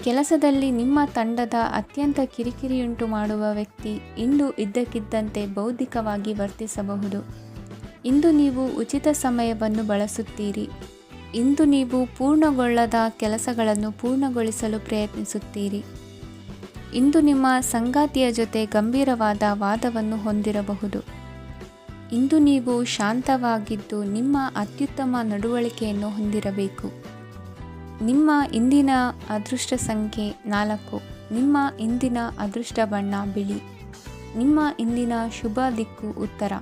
ಕೆಲಸದಲ್ಲಿ ನಿಮ್ಮ ತಂಡದ ಅತ್ಯಂತ ಕಿರಿಕಿರಿಯುಂಟು ಮಾಡುವ ವ್ಯಕ್ತಿ ಇಂದು ಇದ್ದಕ್ಕಿದ್ದಂತೆ ಬೌದ್ಧಿಕವಾಗಿ ವರ್ತಿಸಬಹುದು. ಇಂದು ನೀವು ಉಚಿತ ಸಮಯವನ್ನು ಬಳಸುತ್ತೀರಿ. ಇಂದು ನೀವು ಪೂರ್ಣಗೊಳ್ಳದ ಕೆಲಸಗಳನ್ನು ಪೂರ್ಣಗೊಳಿಸಲು ಪ್ರಯತ್ನಿಸುತ್ತೀರಿ. ಇಂದು ನಿಮ್ಮ ಸಂಗಾತಿಯ ಜೊತೆ ಗಂಭೀರವಾದ ವಾದವನ್ನು ಹೊಂದಿರಬಹುದು. ಇಂದು ನೀವು ಶಾಂತವಾಗಿದ್ದು ನಿಮ್ಮ ಅತ್ಯುತ್ತಮ ನಡವಳಿಕೆಯನ್ನು ಹೊಂದಿರಬೇಕು. ನಿಮ್ಮ ಇಂದಿನ ಅದೃಷ್ಟ ಸಂಖ್ಯೆ 4. ನಿಮ್ಮ ಇಂದಿನ ಅದೃಷ್ಟ ಬಣ್ಣ ಬಿಳಿ. ನಿಮ್ಮ ಇಂದಿನ ಶುಭ ದಿಕ್ಕು ಉತ್ತರ.